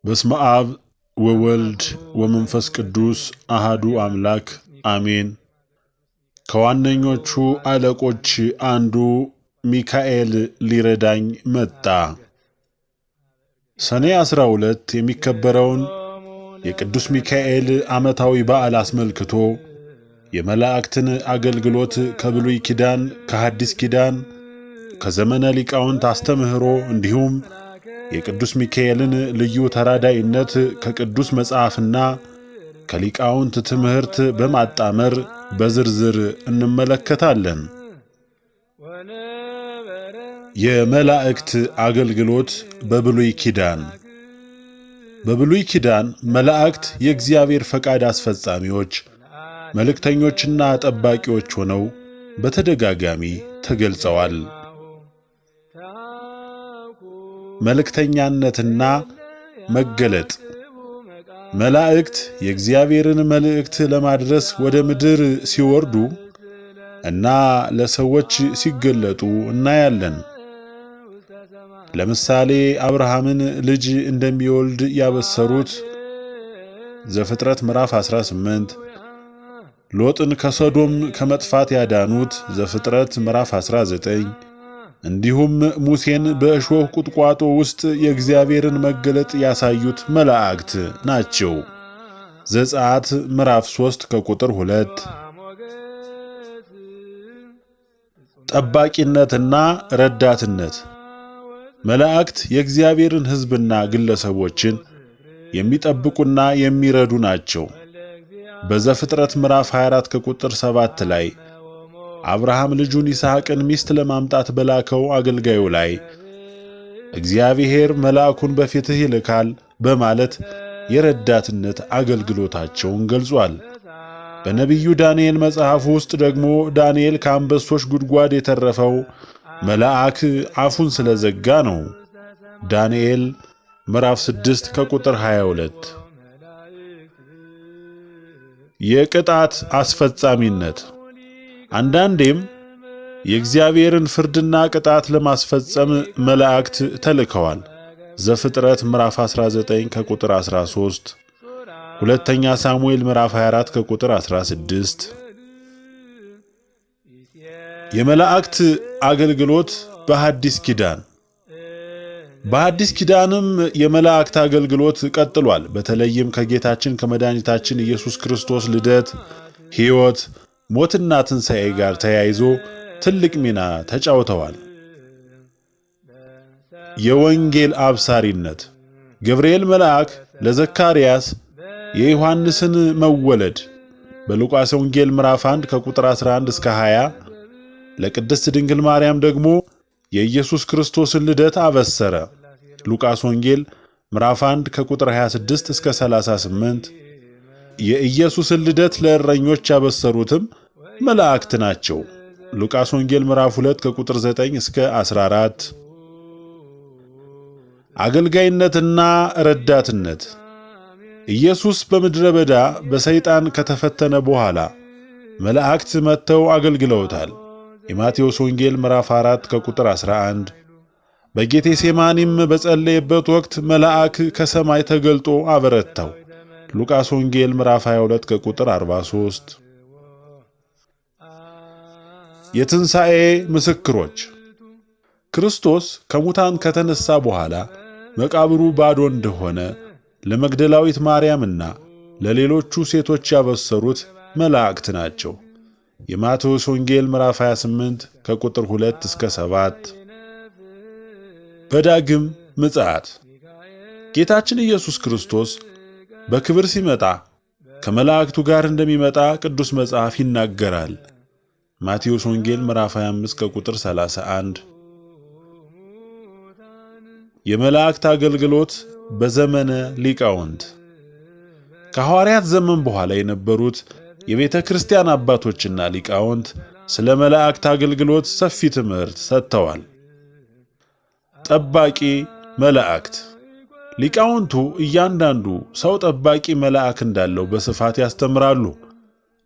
በስመ አብ ወወልድ ወመንፈስ ቅዱስ አሃዱ አምላክ አሜን። ከዋነኞቹ አለቆች አንዱ ሚካኤል ሊረዳኝ መጣ። ሰኔ 12 የሚከበረውን የቅዱስ ሚካኤል ዓመታዊ በዓል አስመልክቶ የመላእክትን አገልግሎት ከብሉይ ኪዳን ከሐዲስ ኪዳን ከዘመነ ሊቃውንት አስተምህሮ እንዲሁም የቅዱስ ሚካኤልን ልዩ ተራዳኢነት ከቅዱስ መጽሐፍና ከሊቃውንት ትምህርት በማጣመር በዝርዝር እንመለከታለን። የመላእክት አገልግሎት በብሉይ ኪዳን። በብሉይ ኪዳን መላእክት የእግዚአብሔር ፈቃድ አስፈጻሚዎች፣ መልእክተኞችና ጠባቂዎች ሆነው በተደጋጋሚ ተገልጸዋል። መልእክተኛነትና መገለጥ። መላእክት የእግዚአብሔርን መልእክት ለማድረስ ወደ ምድር ሲወርዱ እና ለሰዎች ሲገለጡ እናያለን። ለምሳሌ አብርሃምን ልጅ እንደሚወልድ ያበሰሩት ዘፍጥረት ምዕራፍ 18፣ ሎጥን ከሰዶም ከመጥፋት ያዳኑት ዘፍጥረት ምዕራፍ 19፣ እንዲሁም ሙሴን በእሾህ ቁጥቋጦ ውስጥ የእግዚአብሔርን መገለጥ ያሳዩት መላእክት ናቸው። ዘጸአት ምዕራፍ 3 ከቁጥር 2። ጠባቂነትና ረዳትነት። መላእክት የእግዚአብሔርን ሕዝብና ግለሰቦችን የሚጠብቁና የሚረዱ ናቸው። በዘፍጥረት ምዕራፍ 24 ከቁጥር 7 ላይ አብርሃም ልጁን ይስሐቅን ሚስት ለማምጣት በላከው አገልጋዩ ላይ እግዚአብሔር መልአኩን በፊትህ ይልካል በማለት የረዳትነት አገልግሎታቸውን ገልጿል። በነቢዩ ዳንኤል መጽሐፍ ውስጥ ደግሞ ዳንኤል ከአንበሶች ጉድጓድ የተረፈው መልአክ አፉን ስለዘጋ ነው። ዳንኤል ምዕራፍ 6 ከቁጥር 22። የቅጣት አስፈጻሚነት። አንዳንዴም የእግዚአብሔርን ፍርድና ቅጣት ለማስፈጸም መላእክት ተልከዋል። ዘፍጥረት ምዕራፍ 19 ከቁጥር 13፣ ሁለተኛ ሳሙኤል ምዕራፍ 24 ከቁጥር 16። የመላእክት አገልግሎት በሐዲስ ኪዳን። በሐዲስ ኪዳንም የመላእክት አገልግሎት ቀጥሏል። በተለይም ከጌታችን ከመድኃኒታችን ኢየሱስ ክርስቶስ ልደት፣ ሕይወት፣ ሞትና ትንሣኤ ጋር ተያይዞ ትልቅ ሚና ተጫውተዋል። የወንጌል አብሳሪነት። ገብርኤል መልአክ ለዘካርያስ የዮሐንስን መወለድ በሉቃስ ወንጌል ምዕራፍ 1 ከቁጥር 11 እስከ 20፣ ለቅድስት ድንግል ማርያም ደግሞ የኢየሱስ ክርስቶስን ልደት አበሰረ። ሉቃስ ወንጌል ምዕራፍ 1 ከቁጥር 26 እስከ 38። የኢየሱስን ልደት ለእረኞች ያበሰሩትም መላእክት ናቸው። ሉቃስ ወንጌል ምዕራፍ 2 ከቁጥር 9 እስከ 14። አገልጋይነትና ረዳትነት። ኢየሱስ በምድረ በዳ በሰይጣን ከተፈተነ በኋላ መላእክት መጥተው አገልግለውታል። የማቴዎስ ወንጌል ምዕራፍ 4 ከቁጥር 11። በጌቴሴማኒም በጸለየበት ወቅት መልአክ ከሰማይ ተገልጦ አበረታው። ሉቃስ ወንጌል ምዕራፍ 22 ከቁጥር 43። የትንሣኤ ምስክሮች። ክርስቶስ ከሙታን ከተነሳ በኋላ መቃብሩ ባዶ እንደሆነ ለመግደላዊት ማርያምና ለሌሎቹ ሴቶች ያበሰሩት መላእክት ናቸው። የማቴዎስ ወንጌል ምዕራፍ 28 ከቁጥር 2 እስከ 7። በዳግም ምጽአት። ጌታችን ኢየሱስ ክርስቶስ በክብር ሲመጣ ከመላእክቱ ጋር እንደሚመጣ ቅዱስ መጽሐፍ ይናገራል። ማቴዎስ ወንጌል ምዕራፍ 25 ከቁጥር 31። የመላእክት አገልግሎት በዘመነ ሊቃውንት። ከሐዋርያት ዘመን በኋላ የነበሩት የቤተ ክርስቲያን አባቶችና ሊቃውንት ስለ መላእክት አገልግሎት ሰፊ ትምህርት ሰጥተዋል። ጠባቂ መላእክት። ሊቃውንቱ እያንዳንዱ ሰው ጠባቂ መልአክ እንዳለው በስፋት ያስተምራሉ።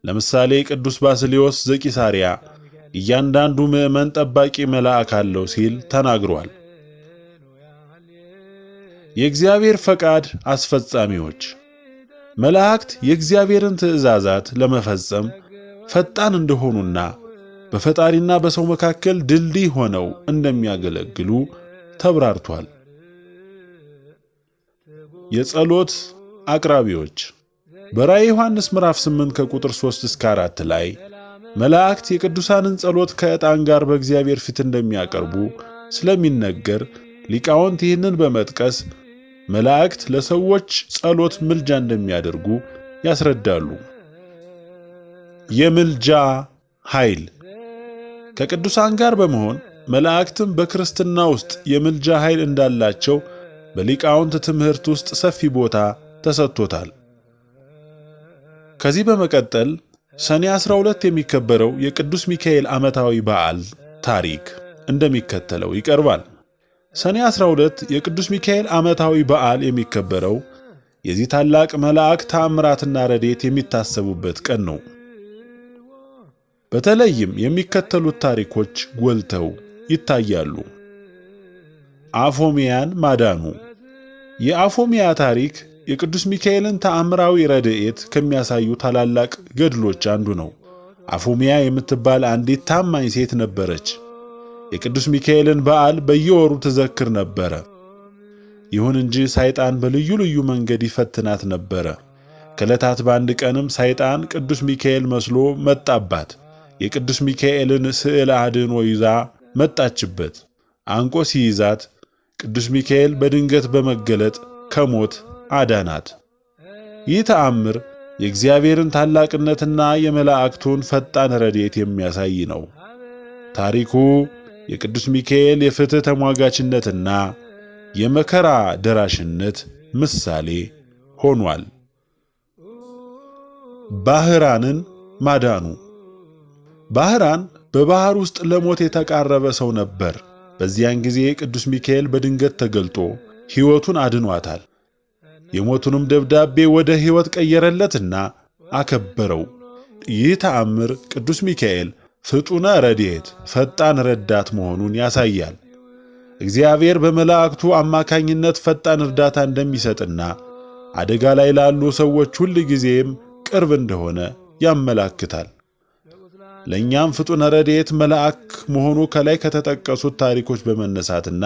ለምሳሌ ቅዱስ ባስልዮስ ዘቂሳርያ እያንዳንዱ ምዕመን ጠባቂ መልአክ አለው ሲል ተናግሯል። የእግዚአብሔር ፈቃድ አስፈጻሚዎች። መላእክት የእግዚአብሔርን ትእዛዛት ለመፈጸም ፈጣን እንደሆኑና በፈጣሪና በሰው መካከል ድልድይ ሆነው እንደሚያገለግሉ ተብራርቷል። የጸሎት አቅራቢዎች። በራዕየ ዮሐንስ ምዕራፍ 8 ከቁጥር 3 እስከ 4 ላይ መላእክት የቅዱሳንን ጸሎት ከዕጣን ጋር በእግዚአብሔር ፊት እንደሚያቀርቡ ስለሚነገር ሊቃውንት ይህንን በመጥቀስ መላእክት ለሰዎች ጸሎት ምልጃ እንደሚያደርጉ ያስረዳሉ። የምልጃ ኃይል። ከቅዱሳን ጋር በመሆን መላእክትም በክርስትና ውስጥ የምልጃ ኃይል እንዳላቸው በሊቃውንት ትምህርት ውስጥ ሰፊ ቦታ ተሰጥቶታል። ከዚህ በመቀጠል ሰኔ 12 የሚከበረው የቅዱስ ሚካኤል ዓመታዊ በዓል ታሪክ እንደሚከተለው ይቀርባል። ሰኔ 12 የቅዱስ ሚካኤል ዓመታዊ በዓል የሚከበረው የዚህ ታላቅ መልአክ ተአምራትና ረድኤት የሚታሰቡበት ቀን ነው። በተለይም የሚከተሉት ታሪኮች ጎልተው ይታያሉ። አፎሚያን ማዳኑ። የአፎሚያ ታሪክ የቅዱስ ሚካኤልን ተአምራዊ ረድኤት ከሚያሳዩ ታላላቅ ገድሎች አንዱ ነው። አፎሚያ የምትባል አንዲት ታማኝ ሴት ነበረች። የቅዱስ ሚካኤልን በዓል በየወሩ ትዘክር ነበረ። ይሁን እንጂ ሰይጣን በልዩ ልዩ መንገድ ይፈትናት ነበረ። ከዕለታት በአንድ ቀንም ሰይጣን ቅዱስ ሚካኤል መስሎ መጣባት። የቅዱስ ሚካኤልን ስዕል አድኖ ይዛ መጣችበት። አንቆ ሲይዛት ቅዱስ ሚካኤል በድንገት በመገለጥ ከሞት አዳናት። ይህ ተአምር የእግዚአብሔርን ታላቅነትና የመላእክቱን ፈጣን ረድኤት የሚያሳይ ነው። ታሪኩ የቅዱስ ሚካኤል የፍትሕ ተሟጋችነትና የመከራ ደራሽነት ምሳሌ ሆኗል። ባህራንን ማዳኑ። ባህራን በባህር ውስጥ ለሞት የተቃረበ ሰው ነበር። በዚያን ጊዜ ቅዱስ ሚካኤል በድንገት ተገልጦ ሕይወቱን አድኗታል። የሞቱንም ደብዳቤ ወደ ሕይወት ቀየረለትና አከበረው። ይህ ተአምር ቅዱስ ሚካኤል ፍጡነ ረድኤት ፈጣን ረዳት መሆኑን ያሳያል። እግዚአብሔር በመላእክቱ አማካኝነት ፈጣን እርዳታ እንደሚሰጥና አደጋ ላይ ላሉ ሰዎች ሁል ጊዜም ቅርብ እንደሆነ ያመላክታል። ለእኛም ፍጡነ ረድኤት መልአክ መሆኑ ከላይ ከተጠቀሱት ታሪኮች በመነሳትና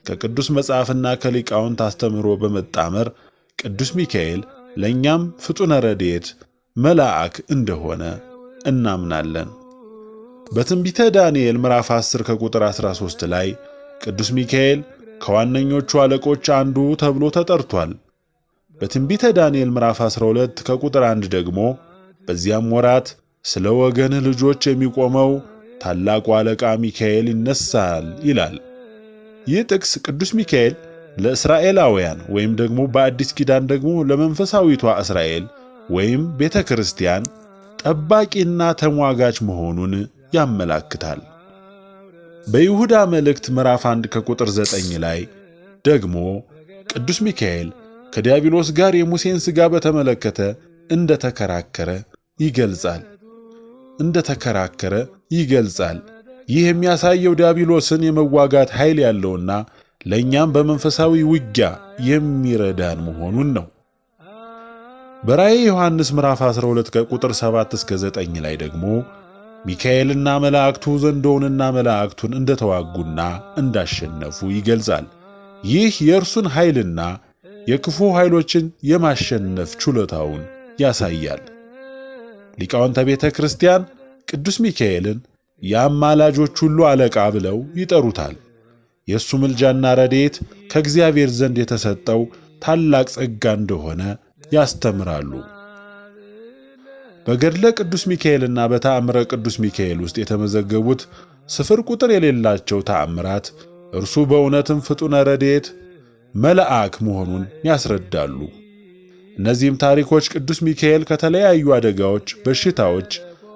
ከቅዱስ መጽሐፍና ከሊቃውንት አስተምህሮ በመጣመር ቅዱስ ሚካኤል ለእኛም ፍጡነ ረድኤት መልአክ እንደሆነ እናምናለን። በትንቢተ ዳንኤል ምዕራፍ 10 ከቁጥር 13 ላይ ቅዱስ ሚካኤል ከዋነኞቹ አለቆች አንዱ ተብሎ ተጠርቷል። በትንቢተ ዳንኤል ምዕራፍ 12 ከቁጥር 1 ደግሞ በዚያም ወራት ስለ ወገን ልጆች የሚቆመው ታላቁ አለቃ ሚካኤል ይነሳል ይላል። ይህ ጥቅስ ቅዱስ ሚካኤል ለእስራኤላውያን ወይም ደግሞ በአዲስ ኪዳን ደግሞ ለመንፈሳዊቷ እስራኤል ወይም ቤተ ክርስቲያን ጠባቂና ተሟጋች መሆኑን ያመላክታል። በይሁዳ መልእክት ምዕራፍ 1 ከቁጥር 9 ላይ ደግሞ ቅዱስ ሚካኤል ከዲያብሎስ ጋር የሙሴን ሥጋ በተመለከተ እንደተከራከረ ይገልጻል። ይህ የሚያሳየው ዲያብሎስን የመዋጋት ኃይል ያለውና ለእኛም በመንፈሳዊ ውጊያ የሚረዳን መሆኑን ነው። በራዕየ ዮሐንስ ምዕራፍ 12 ከቁጥር 7 እስከ 9 ላይ ደግሞ ሚካኤልና መላእክቱ ዘንዶውንና መላእክቱን እንደተዋጉና እንዳሸነፉ ይገልጻል። ይህ የእርሱን ኃይልና የክፉ ኃይሎችን የማሸነፍ ችሎታውን ያሳያል። ሊቃውንተ ቤተ ክርስቲያን ቅዱስ ሚካኤልን የአማላጆች ሁሉ አለቃ ብለው ይጠሩታል። የእሱ ምልጃና ረድኤት ከእግዚአብሔር ዘንድ የተሰጠው ታላቅ ጸጋ እንደሆነ ያስተምራሉ። በገድለ ቅዱስ ሚካኤልና በተአምረ ቅዱስ ሚካኤል ውስጥ የተመዘገቡት ስፍር ቁጥር የሌላቸው ተአምራት እርሱ በእውነትም ፍጡነ ረድኤት መልአክ መሆኑን ያስረዳሉ። እነዚህም ታሪኮች ቅዱስ ሚካኤል ከተለያዩ አደጋዎች፣ በሽታዎች፣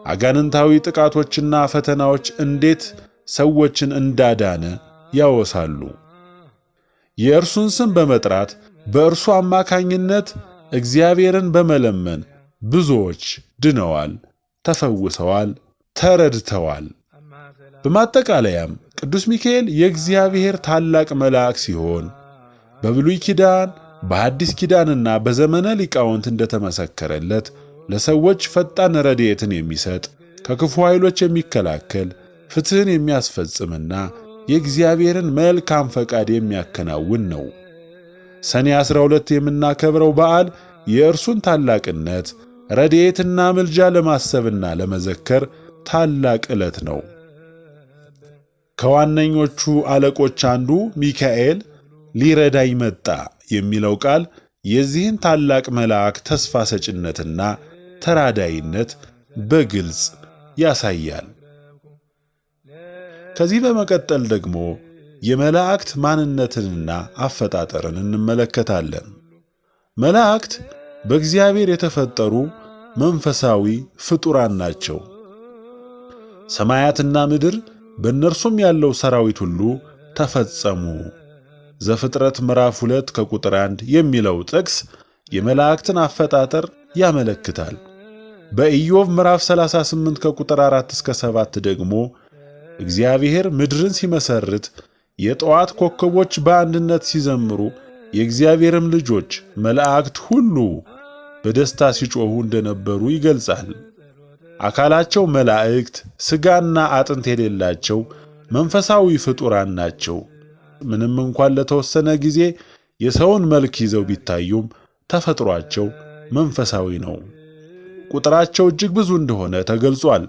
አጋንንታዊ ጥቃቶችና ፈተናዎች እንዴት ሰዎችን እንዳዳነ ያወሳሉ። የእርሱን ስም በመጥራት በእርሱ አማካኝነት እግዚአብሔርን በመለመን ብዙዎች ድነዋል፣ ተፈውሰዋል፣ ተረድተዋል። በማጠቃለያም ቅዱስ ሚካኤል የእግዚአብሔር ታላቅ መልአክ ሲሆን በብሉይ ኪዳን በአዲስ ኪዳንና በዘመነ ሊቃውንት እንደተመሰከረለት ለሰዎች ፈጣን ረድኤትን የሚሰጥ ከክፉ ኃይሎች የሚከላከል ፍትሕን የሚያስፈጽምና የእግዚአብሔርን መልካም ፈቃድ የሚያከናውን ነው። ሰኔ 12 የምናከብረው በዓል የእርሱን ታላቅነት ረድኤትና ምልጃ ለማሰብና ለመዘከር ታላቅ ዕለት ነው። ከዋነኞቹ አለቆች አንዱ ሚካኤል ሊረዳኝ መጣ የሚለው ቃል የዚህን ታላቅ መልአክ ተስፋ ሰጭነትና ተራዳይነት በግልጽ ያሳያል። ከዚህ በመቀጠል ደግሞ የመላእክት ማንነትንና አፈጣጠርን እንመለከታለን። መላእክት በእግዚአብሔር የተፈጠሩ መንፈሳዊ ፍጡራን ናቸው። ሰማያትና ምድር በእነርሱም ያለው ሰራዊት ሁሉ ተፈጸሙ። ዘፍጥረት ምዕራፍ 2 ከቁጥር 1 የሚለው ጥቅስ የመላእክትን አፈጣጠር ያመለክታል። በኢዮብ ምዕራፍ 38 ከቁጥር 4 እስከ 7 ደግሞ እግዚአብሔር ምድርን ሲመሰርት የጠዋት ኮከቦች በአንድነት ሲዘምሩ የእግዚአብሔርም ልጆች መላእክት ሁሉ በደስታ ሲጮኹ እንደነበሩ ይገልጻል። አካላቸው መላእክት፣ ሥጋና አጥንት የሌላቸው መንፈሳዊ ፍጡራን ናቸው። ምንም እንኳን ለተወሰነ ጊዜ የሰውን መልክ ይዘው ቢታዩም ተፈጥሯቸው መንፈሳዊ ነው። ቁጥራቸው እጅግ ብዙ እንደሆነ ተገልጿል።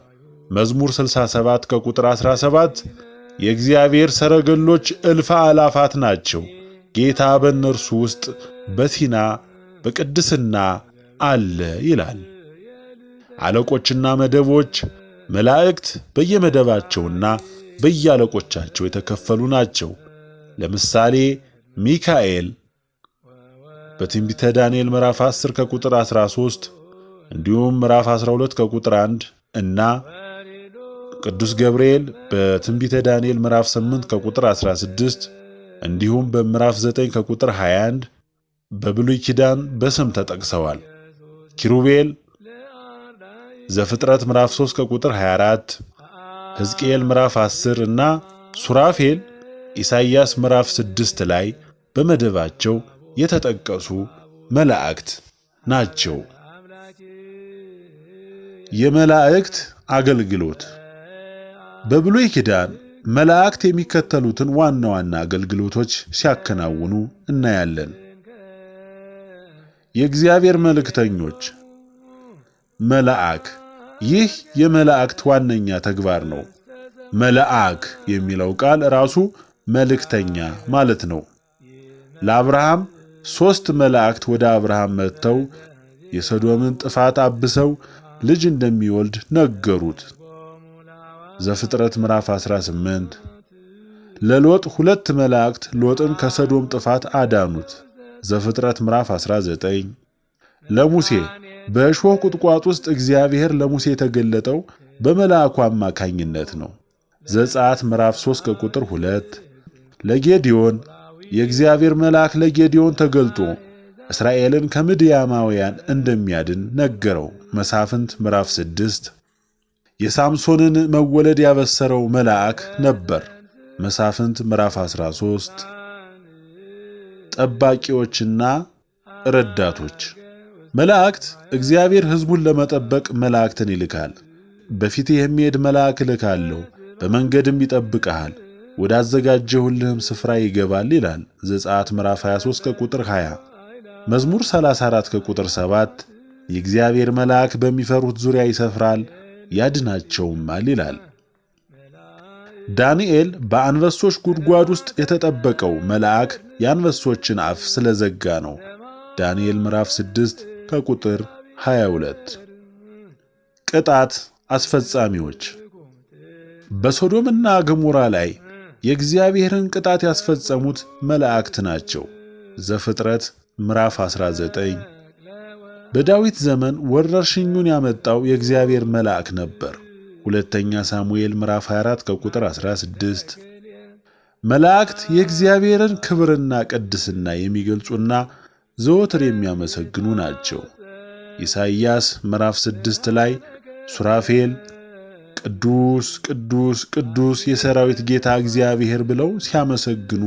መዝሙር 67 ከቁጥር 17 የእግዚአብሔር ሰረገሎች እልፍ አላፋት ናቸው፣ ጌታ በእነርሱ ውስጥ በሲና በቅድስና አለ ይላል። አለቆችና መደቦች መላእክት በየመደባቸውና በየአለቆቻቸው የተከፈሉ ናቸው። ለምሳሌ ሚካኤል በትንቢተ ዳንኤል ምዕራፍ 10 ከቁጥር 13 እንዲሁም ምዕራፍ 12 ከቁጥር 1 እና ቅዱስ ገብርኤል በትንቢተ ዳንኤል ምዕራፍ 8 ከቁጥር 16 እንዲሁም በምዕራፍ 9 ከቁጥር 21 በብሉይ ኪዳን በስም ተጠቅሰዋል። ኪሩቤል ዘፍጥረት ምዕራፍ 3 ከቁጥር 24፣ ሕዝቅኤል ምዕራፍ 10 እና ሱራፌል ኢሳይያስ ምዕራፍ 6 ላይ በመደባቸው የተጠቀሱ መላእክት ናቸው። የመላእክት አገልግሎት በብሉይ ኪዳን መላእክት የሚከተሉትን ዋና ዋና አገልግሎቶች ሲያከናውኑ እናያለን። የእግዚአብሔር መልእክተኞች መልአክ፣ ይህ የመላእክት ዋነኛ ተግባር ነው። መልአክ የሚለው ቃል ራሱ መልእክተኛ ማለት ነው። ለአብርሃም 3 መላእክት ወደ አብርሃም መጥተው የሰዶምን ጥፋት አብሰው ልጅ እንደሚወልድ ነገሩት። ዘፍጥረት ምዕራፍ 18። ለሎጥ 2 መላእክት ሎጥን ከሰዶም ጥፋት አዳኑት። ዘፍጥረት ምዕራፍ 19። ለሙሴ በእሾህ ቁጥቋጥ ውስጥ እግዚአብሔር ለሙሴ የተገለጠው በመልአኩ አማካኝነት ነው። ዘጸአት ምዕራፍ 3 ከቁጥር 2። ለጌዲዮን የእግዚአብሔር መልአክ ለጌዲዮን ተገልጦ እስራኤልን ከምድያማውያን እንደሚያድን ነገረው። መሳፍንት ምዕራፍ 6። የሳምሶንን መወለድ ያበሰረው መልአክ ነበር። መሳፍንት ምዕራፍ 13። ጠባቂዎችና ረዳቶች መላእክት እግዚአብሔር ሕዝቡን ለመጠበቅ መላእክትን ይልካል። በፊትህ የሚሄድ መልአክ እልካለሁ፣ በመንገድም ይጠብቅሃል፣ ወዳዘጋጀሁልህም ስፍራ ይገባል ይላል። ዘጸአት ምዕራፍ 23 ከቁጥር 20። መዝሙር 34 ከቁጥር 7 የእግዚአብሔር መልአክ በሚፈሩት ዙሪያ ይሰፍራል ያድናቸውማል ይላል። ዳንኤል በአንበሶች ጉድጓድ ውስጥ የተጠበቀው መልአክ የአንበሶችን አፍ ስለዘጋ ነው። ዳንኤል ምዕራፍ 6 ከቁጥር 22። ቅጣት አስፈጻሚዎች በሶዶምና ገሞራ ላይ የእግዚአብሔርን ቅጣት ያስፈጸሙት መላእክት ናቸው። ዘፍጥረት ምዕራፍ 19። በዳዊት ዘመን ወረርሽኙን ያመጣው የእግዚአብሔር መልአክ ነበር። ሁለተኛ ሳሙኤል ምዕራፍ 24 ከቁጥር 16። መላእክት የእግዚአብሔርን ክብርና ቅድስና የሚገልጹና ዘወትር የሚያመሰግኑ ናቸው። ኢሳይያስ ምዕራፍ 6 ላይ ሱራፌል ቅዱስ ቅዱስ ቅዱስ የሰራዊት ጌታ እግዚአብሔር ብለው ሲያመሰግኑ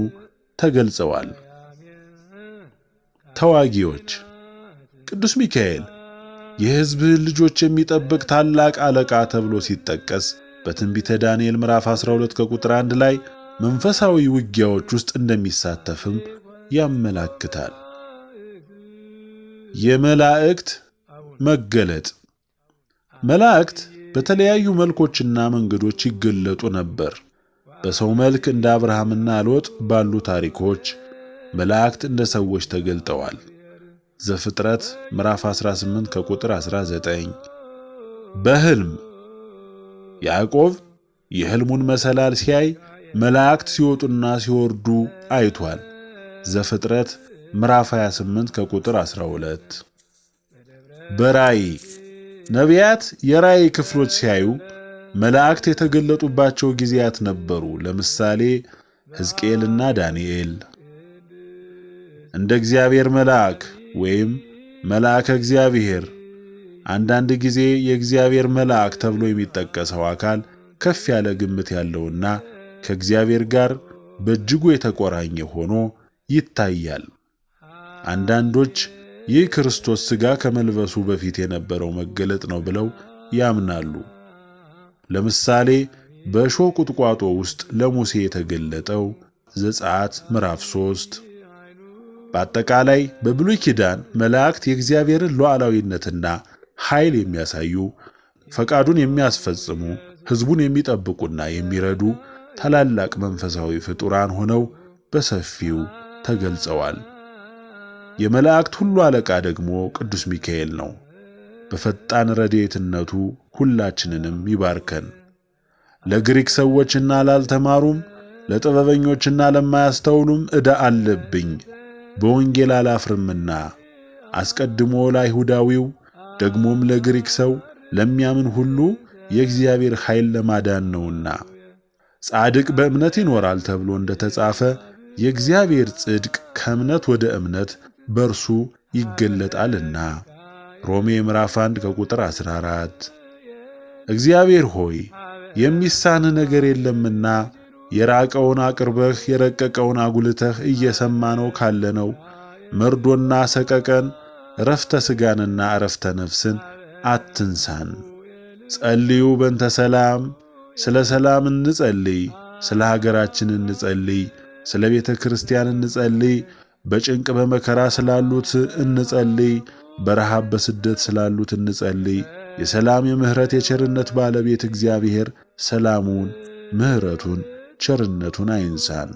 ተገልጸዋል። ተዋጊዎች። ቅዱስ ሚካኤል የሕዝብህን ልጆች የሚጠብቅ ታላቅ አለቃ ተብሎ ሲጠቀስ በትንቢተ ዳንኤል ምዕራፍ 12 ከቁጥር 1 ላይ መንፈሳዊ ውጊያዎች ውስጥ እንደሚሳተፍም ያመላክታል። የመላእክት መገለጥ። መላእክት በተለያዩ መልኮችና መንገዶች ይገለጡ ነበር። በሰው መልክ እንደ አብርሃምና ሎጥ ባሉ ታሪኮች መላእክት እንደ ሰዎች ተገልጠዋል። ዘፍጥረት ምዕራፍ 18 ከቁጥር 19። በሕልም ያዕቆብ የሕልሙን መሰላል ሲያይ መላእክት ሲወጡና ሲወርዱ አይቷል። ዘፍጥረት ምዕራፍ 28 ከቁጥር 12። በራእይ ነቢያት የራእይ ክፍሎች ሲያዩ መላእክት የተገለጡባቸው ጊዜያት ነበሩ። ለምሳሌ ሕዝቅኤልና ዳንኤል። እንደ እግዚአብሔር መልአክ ወይም መልአከ እግዚአብሔር። አንዳንድ ጊዜ የእግዚአብሔር መልአክ ተብሎ የሚጠቀሰው አካል ከፍ ያለ ግምት ያለውና ከእግዚአብሔር ጋር በእጅጉ የተቆራኘ ሆኖ ይታያል። አንዳንዶች ይህ ክርስቶስ ሥጋ ከመልበሱ በፊት የነበረው መገለጥ ነው ብለው ያምናሉ። ለምሳሌ በእሾህ ቁጥቋጦ ውስጥ ለሙሴ የተገለጠው ዘጸአት ምዕራፍ 3። በአጠቃላይ በብሉይ ኪዳን መላእክት የእግዚአብሔርን ሉዓላዊነትና ኃይል የሚያሳዩ፣ ፈቃዱን የሚያስፈጽሙ፣ ሕዝቡን የሚጠብቁና የሚረዱ ታላላቅ መንፈሳዊ ፍጡራን ሆነው በሰፊው ተገልጸዋል። የመላእክት ሁሉ አለቃ ደግሞ ቅዱስ ሚካኤል ነው። በፈጣን ረድኤትነቱ ሁላችንንም ይባርከን። ለግሪክ ሰዎችና ላልተማሩም ለጥበበኞችና ለማያስተውሉም ዕዳ አለብኝ፣ በወንጌል አላፍርምና አስቀድሞ ለአይሁዳዊው ደግሞም ለግሪክ ሰው ለሚያምን ሁሉ የእግዚአብሔር ኃይል ለማዳን ነውና ጻድቅ በእምነት ይኖራል ተብሎ እንደተጻፈ የእግዚአብሔር ጽድቅ ከእምነት ወደ እምነት በርሱ ይገለጣልና ሮሜ ምዕራፍ 1 ከቁጥር 14። እግዚአብሔር ሆይ የሚሳንህ ነገር የለምና የራቀውን አቅርበህ የረቀቀውን አጉልተህ እየሰማነው ካለነው መርዶና ሰቀቀን ረፍተ ሥጋንና ዕረፍተ ነፍስን አትንሳን። ጸልዩ በእንተ ሰላም፣ ስለ ሰላም እንጸልይ፣ ስለ ሀገራችን እንጸልይ፣ ስለ ቤተ ክርስቲያን እንጸልይ፣ በጭንቅ በመከራ ስላሉት እንጸልይ፣ በረሃብ በስደት ስላሉት እንጸልይ። የሰላም የምህረት የቸርነት ባለቤት እግዚአብሔር ሰላሙን፣ ምህረቱን፣ ቸርነቱን አይንሳን።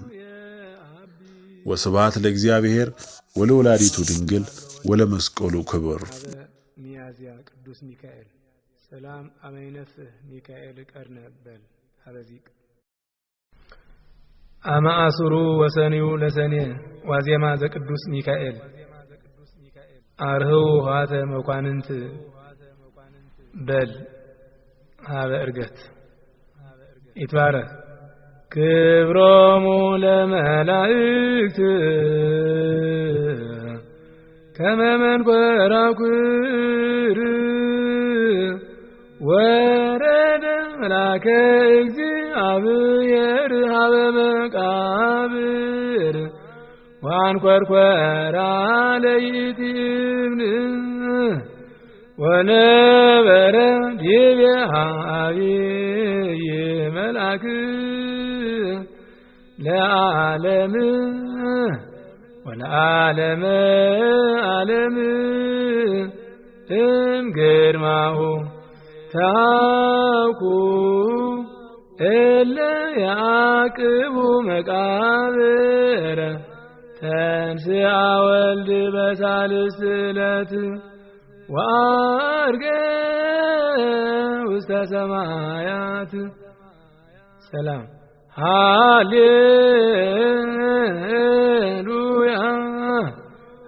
ወስብሐት ለእግዚአብሔር ወለወላዲቱ ድንግል ወለመስቀሉ ክቡር። ሚያዝያ ቅዱስ ሚካኤል ሰላም አመይነፍህ ሚካኤል ቀርነ በል አበዚቅ አማአሱሩ ወሰኒው ለሰኔ ዋዜማ ዘቅዱስ ሚካኤል አርህው ኋተ መኳንንት በል ሀበ እርገት ይትባረክ ክብሮሙ ለመላእክት ከመ መንኰራኵር ወረደ መልአከ እግዚአብሔር ሀበ መቃብር ወአንኰርኰራ ለይእቲምነ ወነበረ ዲቤሃ አብይ መልአክ ለዓለም ወለዓለመ ዓለም እምግርማሁ ታውኩ እለ ያዕቅቡ መቃብረ ተንሥአ ወልድ በሳልስት ዕለት ወዐርገ ውስተ ሰማያት ሰላም ሃሌሉያ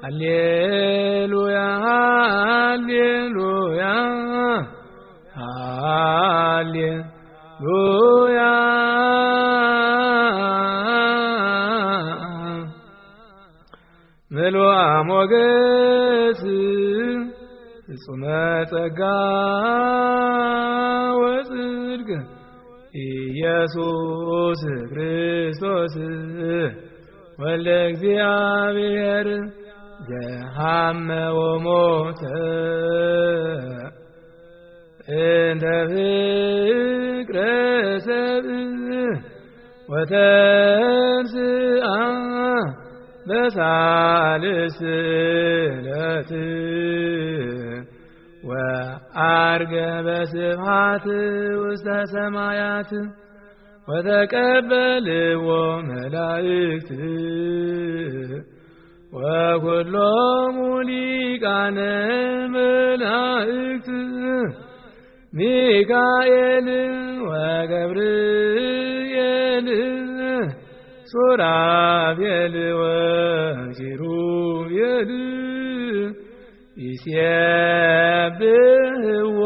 ሃሌሉያ ሃሌሉያ ሃሌሉያ ምሉአ ሞገስ ፍጹመ ጸጋ ወጽድቅ ኢየሱስ ክርስቶስ ወልደ እግዚአብሔር ዘሐመ ወሞተ እንተ ፍቅረ ሰብእ ወተንሥአ በሳልስ ዕለት ወዐርገ በስብሐት ውስተ ሰማያት ወተቀበልዎ መላእክት ወኵሎሙ ሊቃነ መላእክት ሚካኤል ወገብርኤል ሱራፌል ወኪሩቤል ይሴብሕዎ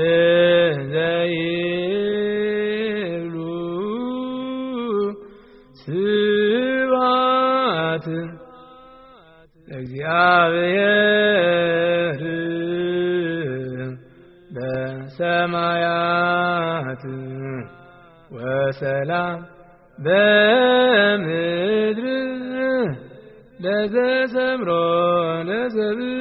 እንዘ ይብሉ ስብሐት ለእግዚአብሔር በሰማያት ወሰላም በምድር ለዘሰምሮ ለሰብእ